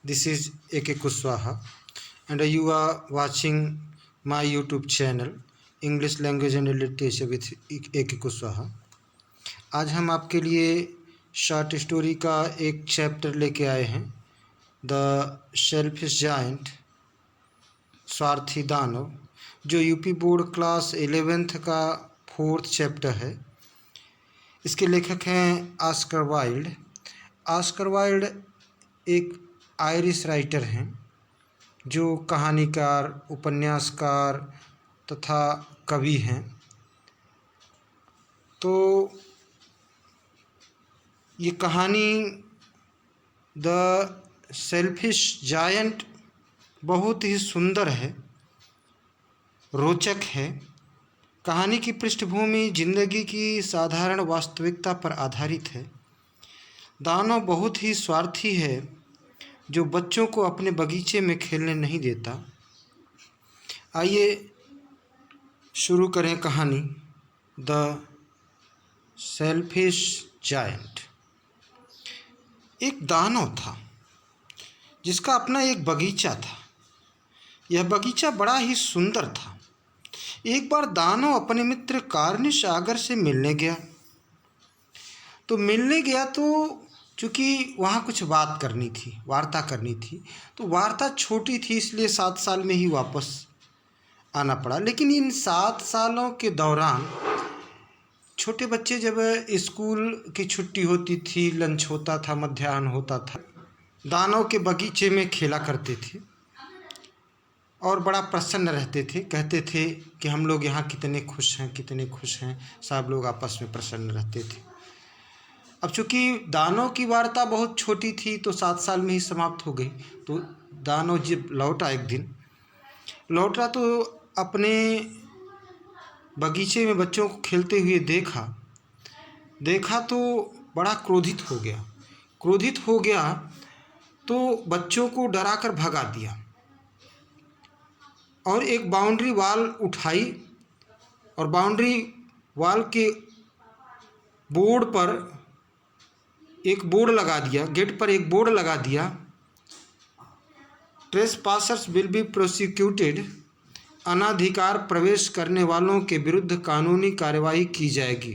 This is A.K. Kuswaha, and you are watching my YouTube channel English Language and Literature with A.K. Kuswaha. आज हम आपके लिए short story का एक chapter लेके आए हैं, द सेल्फिश जायंट, स्वार्थी दानव, जो यूपी बोर्ड क्लास 11th का 4th चैप्टर है। इसके लेखक हैं ऑस्कर वाइल्ड। ऑस्कर वाइल्ड एक आयरिश राइटर हैं जो कहानीकार, उपन्यासकार तथा कवि हैं। तो ये कहानी द सेल्फिश जायंट बहुत ही सुंदर है, रोचक है। कहानी की पृष्ठभूमि जिंदगी की साधारण वास्तविकता पर आधारित है। दानव बहुत ही स्वार्थी है जो बच्चों को अपने बगीचे में खेलने नहीं देता। आइए शुरू करें कहानी द सेल्फिश जायंट। एक दानव था जिसका अपना एक बगीचा था। यह बगीचा बड़ा ही सुंदर था। एक बार दानव अपने मित्र कार्निश आगर से मिलने गया। तो चूँकि वहाँ कुछ बात करनी थी, वार्ता करनी थी, तो वार्ता छोटी थी, इसलिए 7 साल में ही वापस आना पड़ा। लेकिन इन 7 सालों के दौरान छोटे बच्चे जब स्कूल की छुट्टी होती थी, लंच होता था, मध्याह्न होता था, दानव के बगीचे में खेला करते थे और बड़ा प्रसन्न रहते थे। कहते थे कि हम लोग यहाँ कितने खुश हैं, कितने खुश हैं। सब लोग आपस में प्रसन्न रहते थे। अब चूँकि दानव की वार्ता बहुत छोटी थी तो 7 साल में ही समाप्त हो गई। तो दानव जब एक दिन लौटा तो अपने बगीचे में बच्चों को खेलते हुए देखा तो बड़ा क्रोधित हो गया तो बच्चों को डराकर भगा दिया और एक बाउंड्री वॉल उठाई और बाउंड्री वॉल के बोर्ड पर एक बोर्ड लगा दिया, गेट पर एक बोर्ड लगा दिया, ट्रेसपासर्स विल बी प्रोसिक्यूटेड, अनाधिकार प्रवेश करने वालों के विरुद्ध कानूनी कार्यवाही की जाएगी।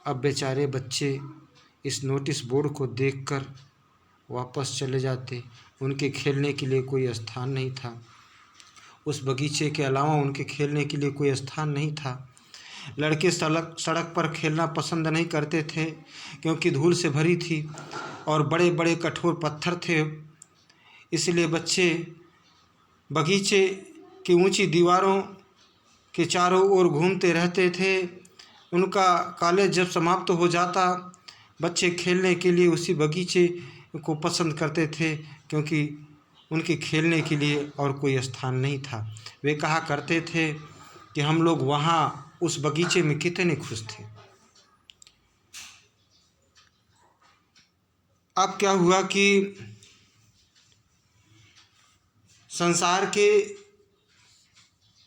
अब बेचारे बच्चे इस नोटिस बोर्ड को देखकर वापस चले जाते। उनके खेलने के लिए कोई स्थान नहीं था। उस बगीचे के अलावा उनके खेलने के लिए कोई स्थान नहीं था। लड़के सड़क पर खेलना पसंद नहीं करते थे क्योंकि धूल से भरी थी और बड़े बड़े कठोर पत्थर थे। इसलिए बच्चे बगीचे की ऊंची दीवारों के चारों ओर घूमते रहते थे। उनका कॉलेज जब समाप्त हो जाता, बच्चे खेलने के लिए उसी बगीचे को पसंद करते थे क्योंकि उनके खेलने के लिए और कोई स्थान नहीं था। वे कहा करते थे कि हम लोग वहाँ उस बगीचे में कितने खुश थे। अब क्या हुआ कि संसार के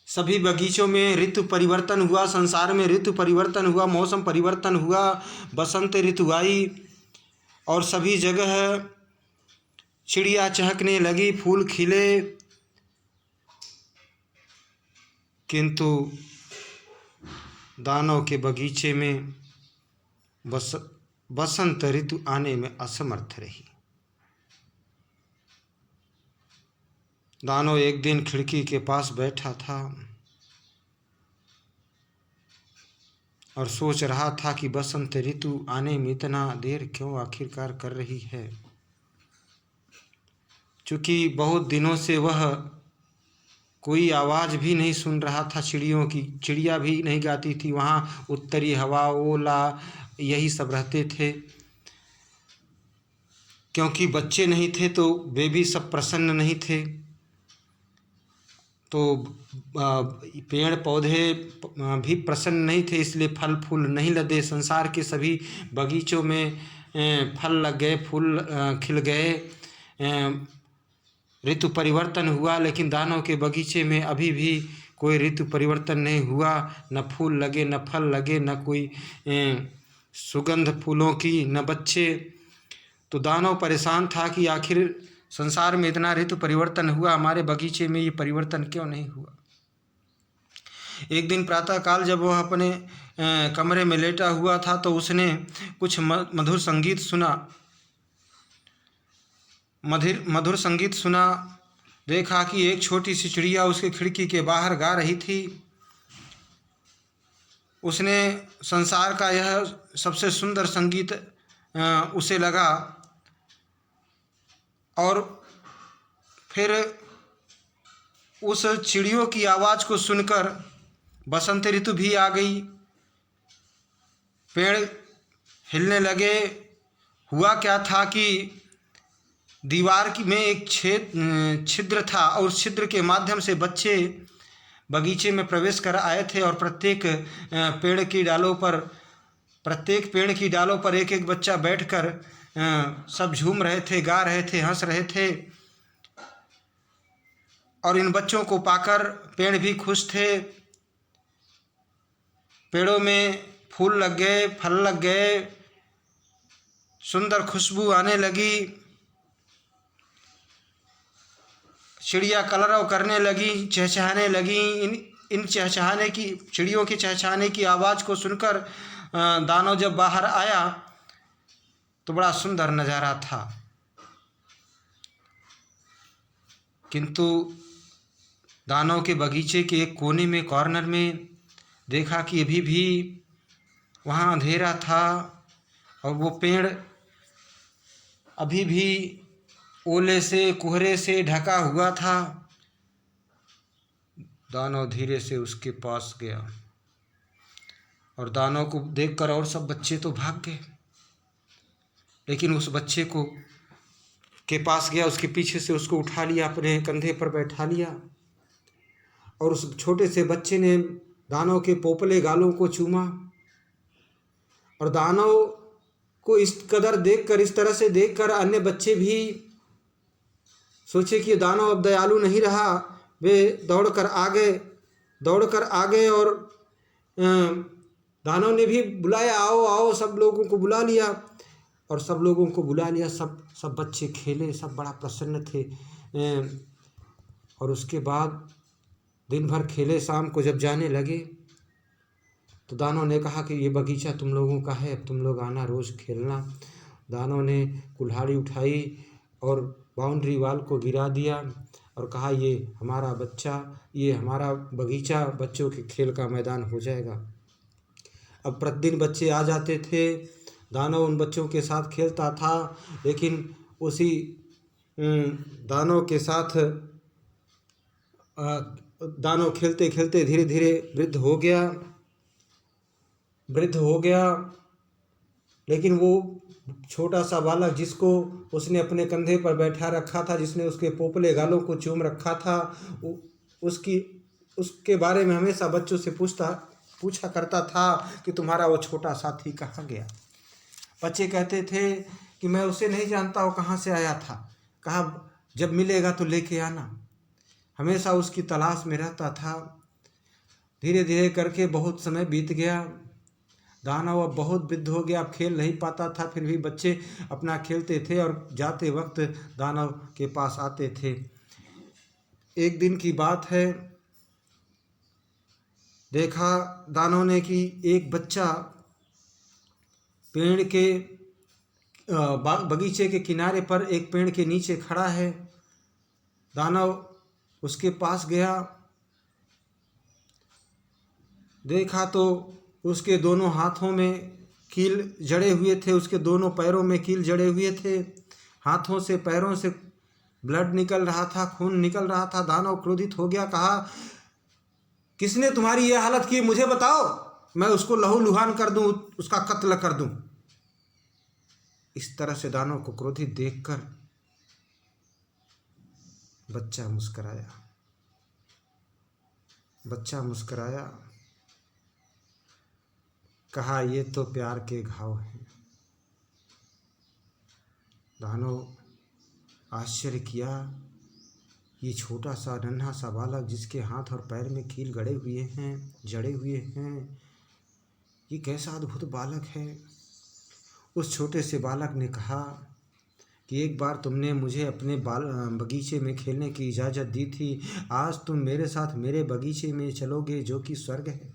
सभी बगीचों में ऋतु परिवर्तन हुआ। संसार में ऋतु परिवर्तन हुआ, मौसम परिवर्तन हुआ, बसंत ऋतु आई और सभी जगह चिड़िया चहकने लगी, फूल खिले। किंतु दानव के बगीचे में बसंत ऋतु आने में असमर्थ रही। दानव एक दिन खिड़की के पास बैठा था और सोच रहा था कि बसंत ऋतु आने में इतना देर क्यों आखिरकार कर रही है। चूँकि बहुत दिनों से वह कोई आवाज़ भी नहीं सुन रहा था चिड़ियों की, चिड़िया भी नहीं गाती थी। वहाँ उत्तरी हवा, ओला, यही सब रहते थे। क्योंकि बच्चे नहीं थे तो वे भी सब प्रसन्न नहीं थे। तो पेड़ पौधे भी प्रसन्न नहीं थे, इसलिए फल फूल नहीं लदे। संसार के सभी बगीचों में फल लग गए, फूल खिल गए, ऋतु परिवर्तन हुआ। लेकिन दानव के बगीचे में अभी भी कोई ऋतु परिवर्तन नहीं हुआ। न फूल लगे, न फल लगे, न कोई सुगंध फूलों की, न बच्चे। तो दानव परेशान था कि आखिर संसार में इतना ऋतु परिवर्तन हुआ, हमारे बगीचे में ये परिवर्तन क्यों नहीं हुआ। एक दिन प्रातःकाल जब वह अपने कमरे में लेटा हुआ था तो उसने कुछ मधुर संगीत सुना। मधुर संगीत सुना। देखा कि एक छोटी सी चिड़िया उसके खिड़की के बाहर गा रही थी। उसने संसार का यह सबसे सुंदर संगीत उसे लगा और फिर उस चिड़ियों की आवाज़ को सुनकर बसंत ऋतु भी आ गई। पेड़ हिलने लगे। हुआ क्या था कि दीवार में एक छिद्र था और छिद्र के माध्यम से बच्चे बगीचे में प्रवेश कर आए थे और प्रत्येक पेड़ की डालों पर एक एक बच्चा बैठकर सब झूम रहे थे, गा रहे थे, हंस रहे थे। और इन बच्चों को पाकर पेड़ भी खुश थे। पेड़ों में फूल लग गए, फल लग गए, सुंदर खुशबू आने लगी। चिड़िया कलरव करने लगी, चहचहाने लगी। इन चहचहाने की चिड़ियों के चहचहाने की आवाज़ को सुनकर दानव जब बाहर आया तो बड़ा सुंदर नज़ारा था। किंतु दानव के बगीचे के एक कोने में, कॉर्नर में देखा कि अभी भी वहाँ अंधेरा था और वो पेड़ अभी भी ओले से, कोहरे से ढका हुआ था। दानव धीरे से उसके पास गया और दानव को देखकर और सब बच्चे तो भाग गए, लेकिन उस बच्चे को के पास गया, उसके पीछे से उसको उठा लिया, अपने कंधे पर बैठा लिया और उस छोटे से बच्चे ने दानव के पोपले गालों को चूमा। और दानव को इस कदर देखकर, इस तरह से देखकर अन्य बच्चे भी सोचे कि दानव अब दयालु नहीं रहा। वे दौड़कर आ गए और दानव ने भी बुलाया, आओ आओ, सब लोगों को बुला लिया। और सब लोगों को बुला लिया। सब बच्चे खेले, सब बड़ा प्रसन्न थे। और उसके बाद दिन भर खेले। शाम को जब जाने लगे तो दानव ने कहा कि ये बगीचा तुम लोगों का है, अब तुम लोग आना, रोज़ खेलना। दानव ने कुल्हाड़ी उठाई और बाउंड्री वाल को गिरा दिया और कहा ये हमारा बगीचा, बच्चों के खेल का मैदान हो जाएगा। अब प्रतिदिन बच्चे आ जाते थे। दानव उन बच्चों के साथ खेलता था, लेकिन उसी दानव के साथ दानव खेलते खेलते धीरे धीरे वृद्ध हो गया। लेकिन वो छोटा सा बालक जिसको उसने अपने कंधे पर बैठा रखा था, जिसने उसके पोपले गालों को चूम रखा था, उसके बारे में हमेशा बच्चों से पूछा करता था कि तुम्हारा वो छोटा साथी कहाँ गया। बच्चे कहते थे कि मैं उसे नहीं जानता, वो कहाँ से आया था। कहा जब मिलेगा तो लेके आना। हमेशा उसकी तलाश में रहता था। धीरे धीरे करके बहुत समय बीत गया। दानव अब बहुत वृद्ध हो गया, अब खेल नहीं पाता था, फिर भी बच्चे अपना खेलते थे और जाते वक्त दानव के पास आते थे। एक दिन की बात है, देखा दानव ने कि एक बच्चा पेड़ के बगीचे के किनारे पर एक पेड़ के नीचे खड़ा है। दानव उसके पास गया, देखा तो उसके दोनों हाथों में कील जड़े हुए थे, उसके दोनों पैरों में कील जड़े हुए थे। हाथों से, पैरों से ब्लड निकल रहा था, खून निकल रहा था। दानव क्रोधित हो गया, कहा किसने तुम्हारी यह हालत की, मुझे बताओ, मैं उसको लहू लुहान कर दूं, उसका कत्ल कर दूं। इस तरह से दानव को क्रोधित देखकर बच्चा मुस्कुराया। कहा ये तो प्यार के घाव हैं। दानव आश्चर्य किया, ये छोटा सा नन्हा सा बालक जिसके हाथ और पैर में कील जड़े हुए हैं, ये कैसा अद्भुत बालक है। उस छोटे से बालक ने कहा कि एक बार तुमने मुझे अपने बगीचे में खेलने की इजाज़त दी थी, आज तुम मेरे साथ मेरे बगीचे में चलोगे जो कि स्वर्ग है।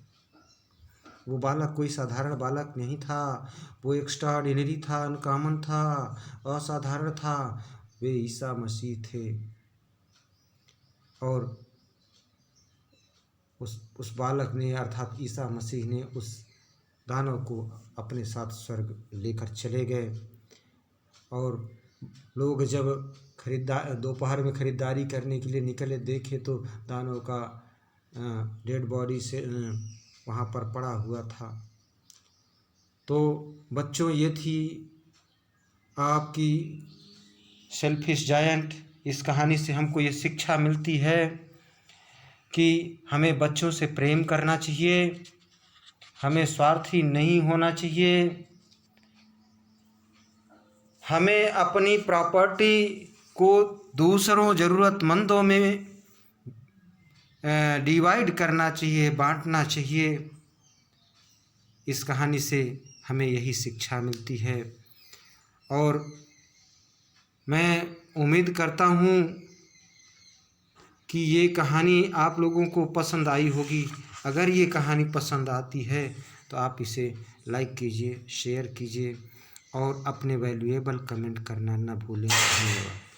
वो बालक कोई साधारण बालक नहीं था, वो एक्स्ट्राऑर्डिनरी था, अनकॉमन था, असाधारण था। वे ईसा मसीह थे और उस बालक ने अर्थात ईसा मसीह ने उस दानव को अपने साथ स्वर्ग लेकर चले गए। और लोग जब दोपहर में खरीदारी करने के लिए निकले, देखे तो दानव का डेड बॉडी से वहाँ पर पड़ा हुआ था। तो बच्चों, ये थी आपकी सेल्फिश जायंट। इस कहानी से हमको ये शिक्षा मिलती है कि हमें बच्चों से प्रेम करना चाहिए, हमें स्वार्थी नहीं होना चाहिए, हमें अपनी प्रॉपर्टी को दूसरों ज़रूरतमंदों में डिवाइड करना चाहिए, बांटना चाहिए। इस कहानी से हमें यही शिक्षा मिलती है और मैं उम्मीद करता हूँ कि ये कहानी आप लोगों को पसंद आई होगी। अगर ये कहानी पसंद आती है तो आप इसे लाइक कीजिए, शेयर कीजिए और अपने वैल्यूएबल कमेंट करना न भूलें। धन्यवाद।